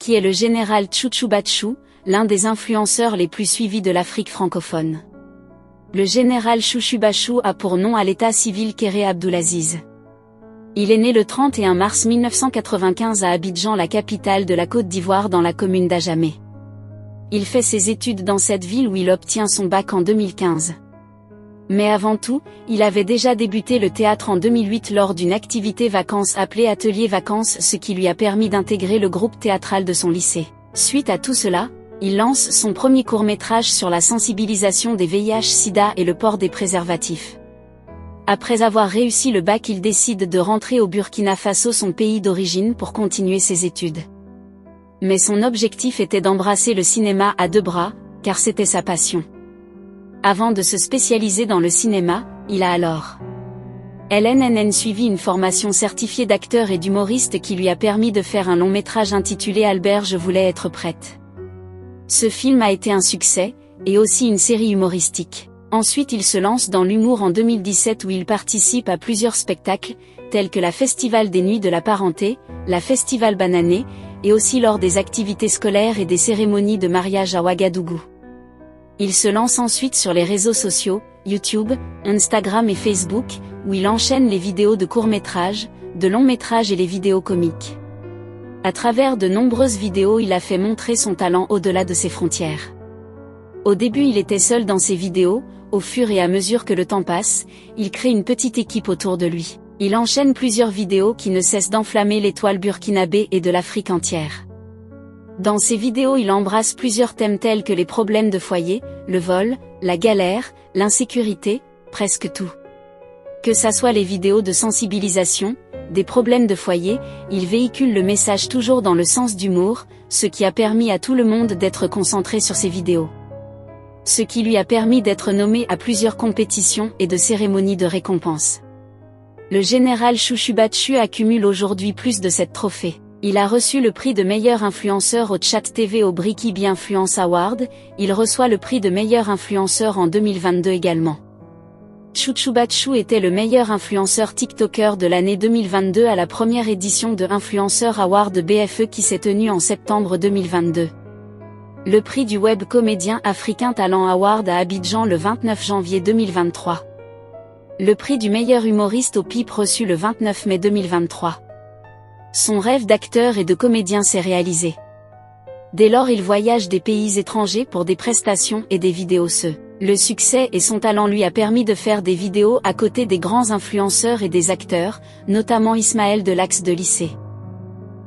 qui est le général Tchou Batchou, l'un des influenceurs les plus suivis de l'Afrique francophone. Le général Chouchou Bachou a pour nom à l'état civil Kéré Abdoulaziz. Il est né le 31 mars 1995 à Abidjan, la capitale de la Côte d'Ivoire, dans la commune d'Adjamé. Il fait ses études dans cette ville où il obtient son bac en 2015. Mais avant tout, il avait déjà débuté le théâtre en 2008 lors d'une activité vacances appelée Atelier Vacances, ce qui lui a permis d'intégrer le groupe théâtral de son lycée. Suite à tout cela, il lance son premier court-métrage sur la sensibilisation des VIH/SIDA et le port des préservatifs. Après avoir réussi le bac, il décide de rentrer au Burkina Faso, son pays d'origine, pour continuer ses études. Mais son objectif était d'embrasser le cinéma à deux bras, car c'était sa passion. Avant de se spécialiser dans le cinéma, il a alors suivi une formation certifiée d'acteur et d'humoriste qui lui a permis de faire un long métrage intitulé Albert, je voulais être prête. Ce film a été un succès, et aussi une série humoristique. Ensuite il se lance dans l'humour en 2017 où il participe à plusieurs spectacles, tels que la Festival des Nuits de la Parenté, la Festival Banané, et aussi lors des activités scolaires et des cérémonies de mariage à Ouagadougou. Il se lance ensuite sur les réseaux sociaux, YouTube, Instagram et Facebook, où il enchaîne les vidéos de courts-métrages, de longs-métrages et les vidéos comiques. À travers de nombreuses vidéos, il a fait montrer son talent au-delà de ses frontières. Au début, il était seul dans ses vidéos. Au fur et à mesure que le temps passe, il crée une petite équipe autour de lui. Il enchaîne plusieurs vidéos qui ne cessent d'enflammer l'étoile burkinabé et de l'Afrique entière. Dans ses vidéos, il embrasse plusieurs thèmes tels que les problèmes de foyer, le vol, la galère, l'insécurité, presque tout. Que ça soit les vidéos de sensibilisation, des problèmes de foyer, il véhicule le message toujours dans le sens d'humour, ce qui a permis à tout le monde d'être concentré sur ses vidéos. Ce qui lui a permis d'être nommé à plusieurs compétitions et de cérémonies de récompense. Le général Chouchou Batchou accumule aujourd'hui plus de 7 trophées. Il a reçu le prix de meilleur influenceur au Chat TV au Brikky Influence Award, il reçoit le prix de meilleur influenceur en 2022 également. Chouchou Batchou était le meilleur influenceur TikToker de l'année 2022 à la première édition de Influencer Award BFE qui s'est tenue en septembre 2022. Le prix du Web Comédien Africain Talent Award à Abidjan le 29 janvier 2023. Le prix du meilleur humoriste au PIP reçu le 29 mai 2023. Son rêve d'acteur et de comédien s'est réalisé. Dès lors il voyage des pays étrangers pour des prestations et des vidéos. Le succès et son talent lui a permis de faire des vidéos à côté des grands influenceurs et des acteurs, notamment Ismaël Deluxe de Lycée.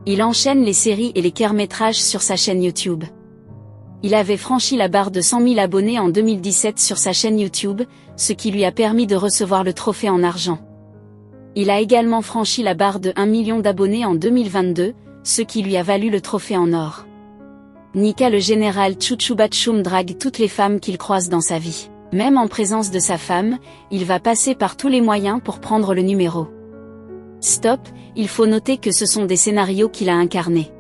Il enchaîne les séries et les courts-métrages sur sa chaîne YouTube. Il avait franchi la barre de 100 000 abonnés en 2017 sur sa chaîne YouTube, ce qui lui a permis de recevoir le trophée en argent. Il a également franchi la barre de 1 million d'abonnés en 2022, ce qui lui a valu le trophée en or. Nika le général Chouchou Batchou drague toutes les femmes qu'il croise dans sa vie. Même en présence de sa femme, il va passer par tous les moyens pour prendre le numéro. Stop, il faut noter que ce sont des scénarios qu'il a incarnés.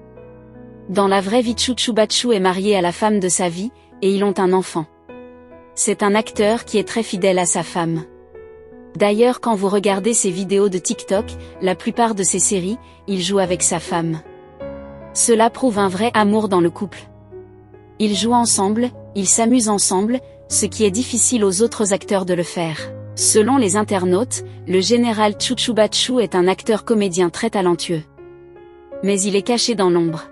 Dans la vraie vie, Chouchou Batchou est marié à la femme de sa vie, et ils ont un enfant. C'est un acteur qui est très fidèle à sa femme. D'ailleurs, quand vous regardez ses vidéos de TikTok, la plupart de ses séries, il joue avec sa femme. Cela prouve un vrai amour dans le couple. Ils jouent ensemble, ils s'amusent ensemble, ce qui est difficile aux autres acteurs de le faire. Selon les internautes, le général Chouchou Batchou est un acteur comédien très talentueux. Mais il est caché dans l'ombre.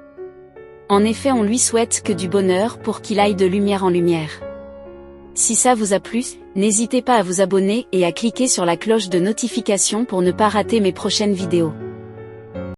En effet, on lui souhaite que du bonheur pour qu'il aille de lumière en lumière. Si ça vous a plu, n'hésitez pas à vous abonner et à cliquer sur la cloche de notification pour ne pas rater mes prochaines vidéos.